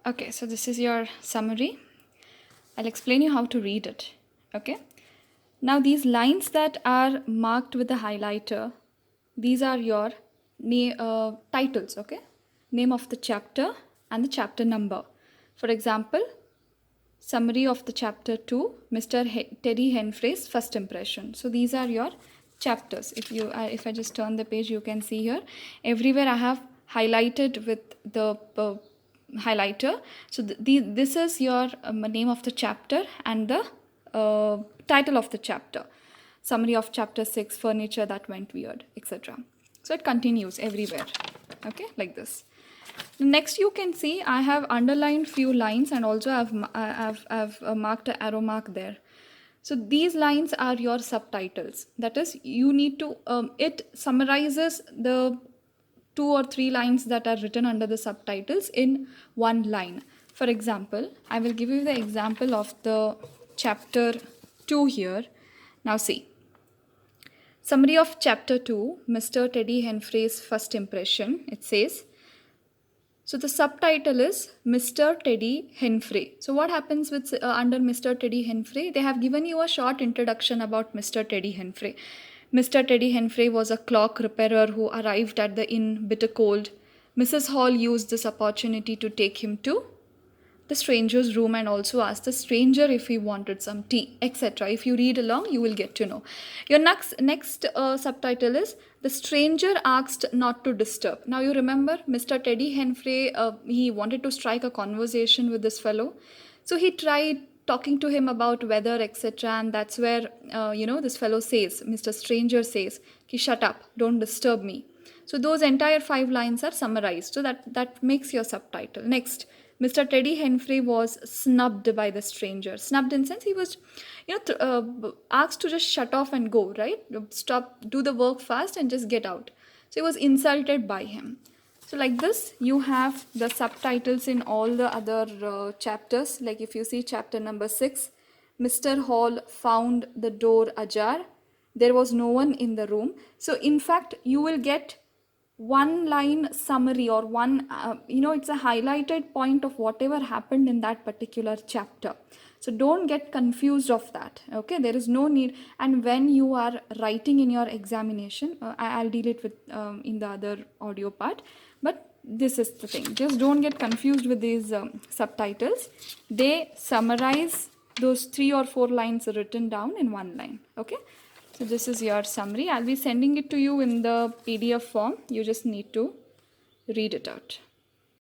Okay, so this is your summary. I'll explain you how to read it. Okay. Now these lines that are marked with the highlighter, these are your titles. Okay, name of the chapter and the chapter number. For example, summary of the chapter 2, Mr. Teddy Henfrey's first impression. So these are your chapters. If I just turn the page, you can see here everywhere I have highlighted with the highlighter. So this is your name of the chapter and the title of the chapter. Summary of chapter 6, furniture that went weird, etc. So it continues everywhere. Okay, like this. Next, you can see I have underlined few lines and also I've marked an arrow mark there. So these lines are your subtitles. That is, you need to, it summarizes the 2 or 3 lines that are written under the subtitles in one line. For example, I will give you the example of the chapter 2 here. Now see. Summary of chapter 2, Mr. Teddy Henfrey's first impression. It says, so the subtitle is Mr. Teddy Henfrey. So what happens with under Mr. Teddy Henfrey? They have given you a short introduction about Mr. Teddy Henfrey. Mr. Teddy Henfrey was a clock repairer who arrived at the inn bitter cold. Mrs. Hall used this opportunity to take him to the stranger's room and also asked the stranger if he wanted some tea, etc. If you read along, you will get to know. Your next subtitle is The Stranger Asked Not to Disturb. Now you remember Mr. Teddy Henfrey, he wanted to strike a conversation with this fellow. So he tried talking to him about weather, etc. And that's where, this fellow says, Mr. Stranger says, ki shut up, don't disturb me. So those entire 5 lines are summarized. So that makes your subtitle. Next, Mr. Teddy Henfrey was snubbed by the stranger. Snubbed in sense he was, asked to just shut off and go, right? Stop, do the work fast and just get out. So he was insulted by him. So like this, you have the subtitles in all the other chapters. Like if you see chapter number 6, Mr. Hall found the door ajar. There was no one in the room. So in fact, you will get one line summary or one, it's a highlighted point of whatever happened in that particular chapter. So don't get confused of that. Okay, there is no need. And when you are writing in your examination, I'll deal it with in the other audio part. But this is the thing. Just don't get confused with these subtitles. They summarize those 3 or 4 lines written down in one line. Okay. So this is your summary. I'll be sending it to you in the PDF form. You just need to read it out.